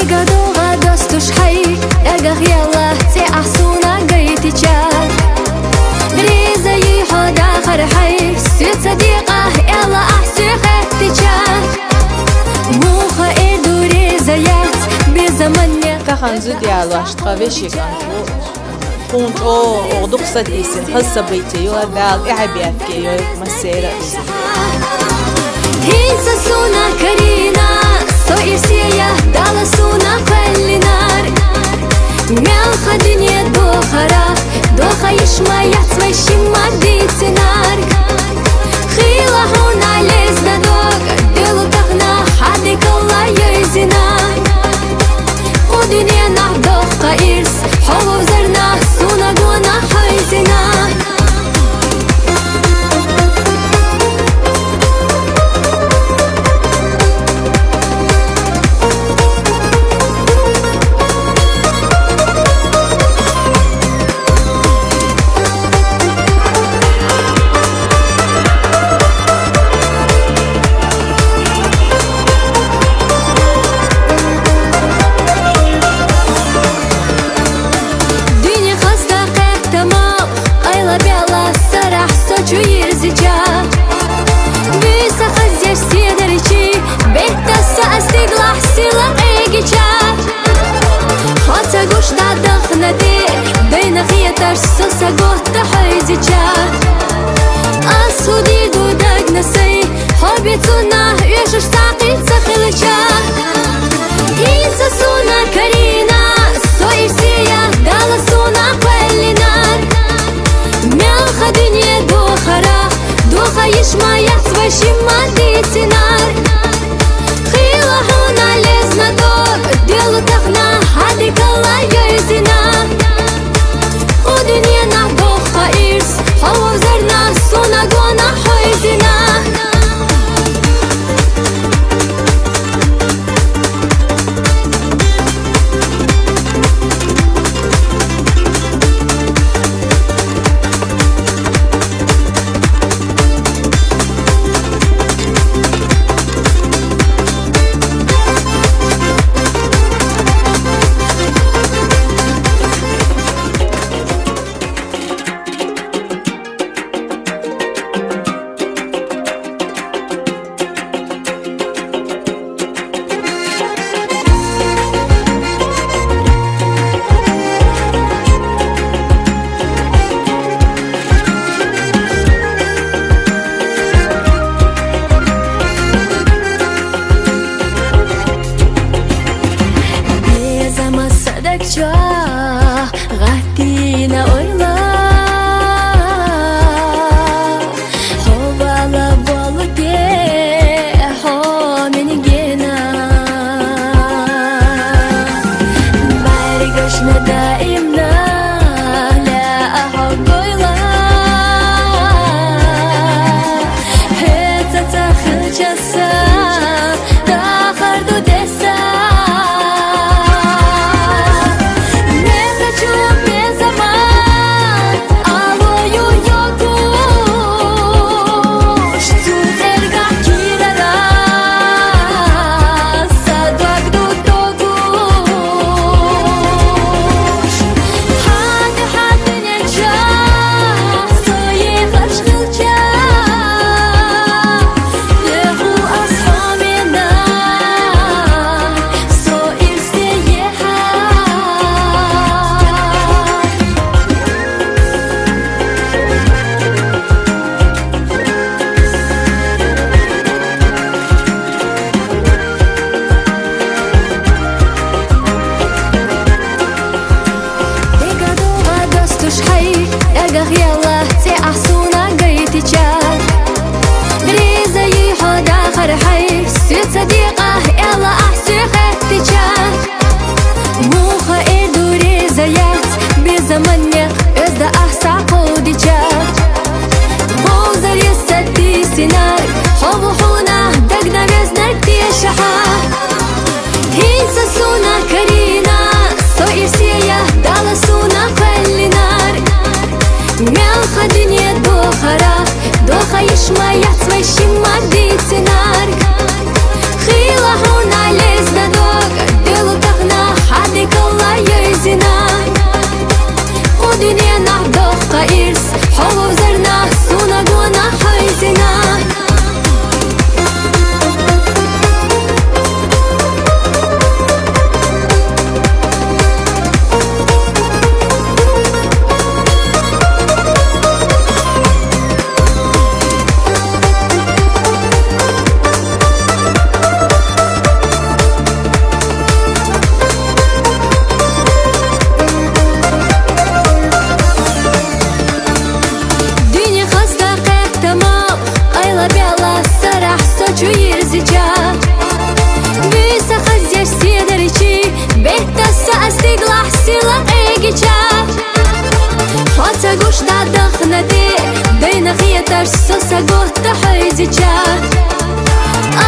Эгадога достуш хай, эгах яла ти ахсуна гайтича. Ризаи хода хархай, свет садиqa яла ахси хаттича. Муха иду ризаят, безаманья. Каханзу диалу аштхавешикан. كنت أغدق سديسن خاصة بيتي يو هذا إعبيات كي يو مسيرة هيسا سونا كرينا سو إرسيا دالا سونا قلنار ميال خدنيا دوخرا دوخا يشما يحتوى شما ديتنار خيلا هونا لزنا دوغ دلو تغنا حدك الله يزنا ودنيا نحضوخ قائرس حوو زرنا سونا قونا حيزنا Соса гота хайдича Асуди дудаг насай Хоббитуна юшуш сақица хилича Инса суна карина Соирсия дала суна квеллинар Мял хадинье дохара Доха ишма яцва шима дитинар Хила хуна лезна дор Делу тахна хадикала юзина ودنيا نحضوخ قائرس حوو زرنا سونا قونا حيزنا غاتينا أويلا هوالا بولكي حومن جينا بارقشنا دائما لا أحب أويلا هيتا تاخل جسا تاخر دو دسا سيلا ايجيشا حتى قوش دخنا دي بين خيتر سوسا قوت حيزيشا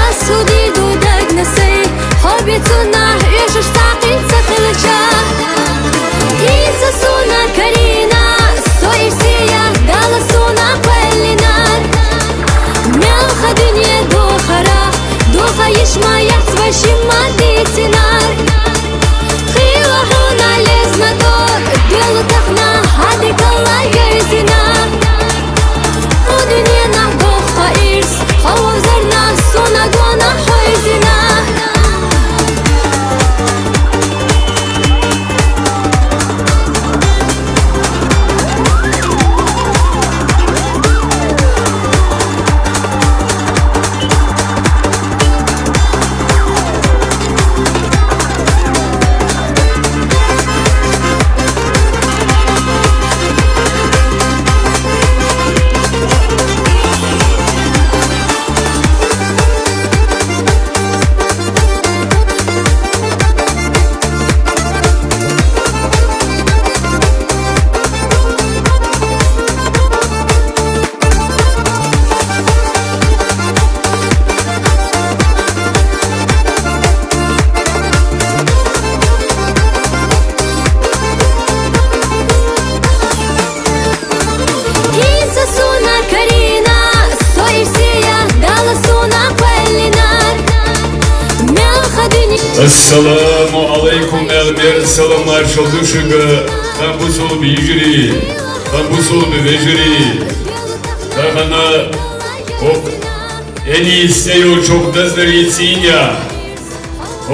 أسودي دو دقنا سي حبيتنا يشوش تعقيد سخلشا إيسا سونا كرينا سوير سيا دالا سونا قلنار ملخا دنيا دوخرا دوخا يشما يحسوا شما ديتنار خيوة هونا لزنا دور ديلو تخنا هاديك الله يزنا ودنيا نعدوخا إرس هوا وزرنا سونا قوانا حيزنا Assalamu alaikum elber salamlar şolduşuga Kampusol bijiri Kampusol bevejiri Kahana Ok en iyisi çok dazları tsinya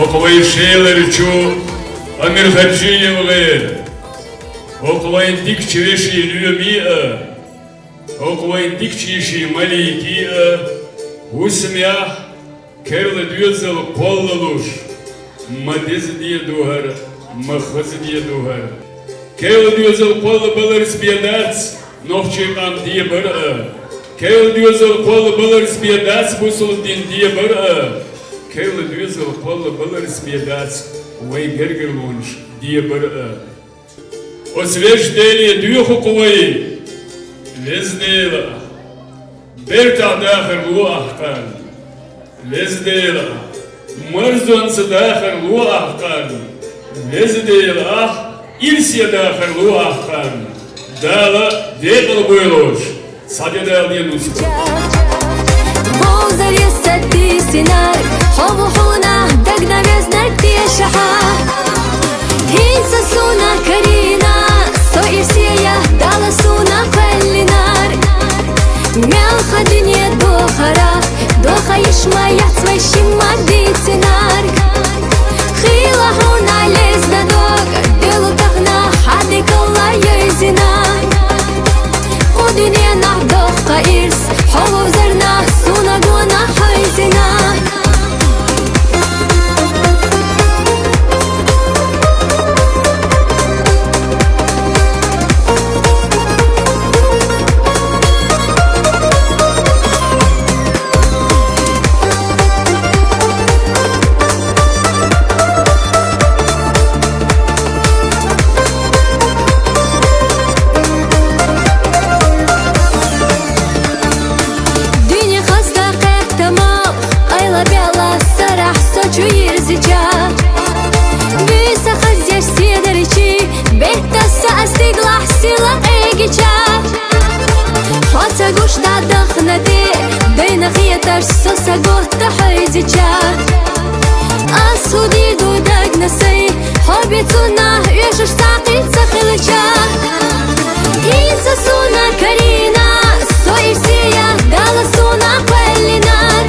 Okovay şeyler çu Amir Hacıyevler Okovay dikçireşi lümiya Okovay dikçişi malikiya Usmiyah Kerle düzel kollaluş Madiz diye duhar, mahaz diye duhar. Kel diyorzel kolla balars biadats, nohçek am diye bara. Kel diyorzel kolla balars biadats, busul din diye bara. Kel diyorzel kolla balars biadats, vay gergerlunş diye bara. O sveş deliye diyor hukumayı, lezdela. Berta dahir lu ahkan, lezdela. Мързон се дахар луахкан, лездейл ах, ирсия дахар луахкан, дала декал буйлош, садедал янус. Бозар يسدي سنار حوحونا دقنا بيزنك تيشحا هينسا سونا كرينا سوئر سيا دالا سونا قلنار ملخا دنيا دوخرا دوخا يشما يحسوا شما ديتنار خيلا هونا لزنا دوغ ديلو تخنا حدك الله يزنا ودنيا نعدوخا إرس حوا وزرنا سونا قوانا حيزنا سوسا قوت حيزيشا أسودي دو دقنا سي حبيتنا يشوش تعقيد سخلشا إيسا سونا كرينا سوئر سيا دالا سونا قلنار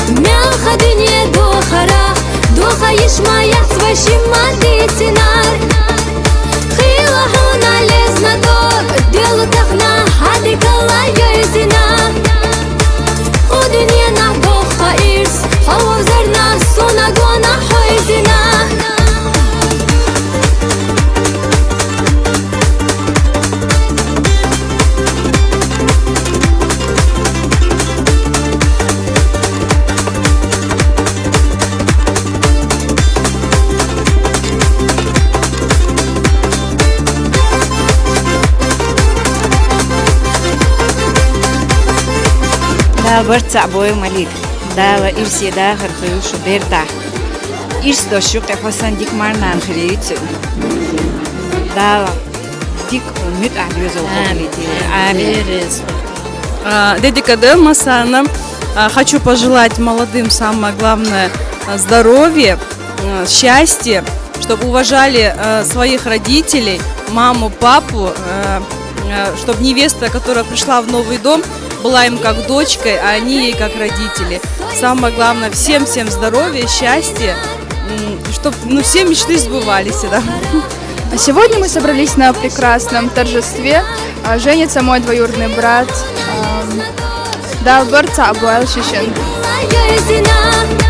ملخا دنيا دوخرا دوخا يشما يحسوا شما ديتنار خيلا هونا لزنا دور ديلو تخنا هاديك الله يزنا ودنيا نعدوخا إرس هوا وزرنا سونا قوانا حيزنا Да барца бой малик. Да ирси да харфаюшу берта. Ирс дошук эфасан дик марнан хриютсу. Да дик мют абьюзо хобити. Амин. Дедикаде Масана. Хочу пожелать молодым самое главное здоровье, счастья, чтобы уважали своих родителей, маму, папу, чтобы невеста, которая пришла в новый дом, была им как дочкой, а они ей как родители. Самое главное, всем здоровья, счастья, чтобы все мечты сбывались. Да? Сегодня мы собрались на прекрасном торжестве. Женится мой двоюродный брат. Да, барца Буэл Шишин. Gözüne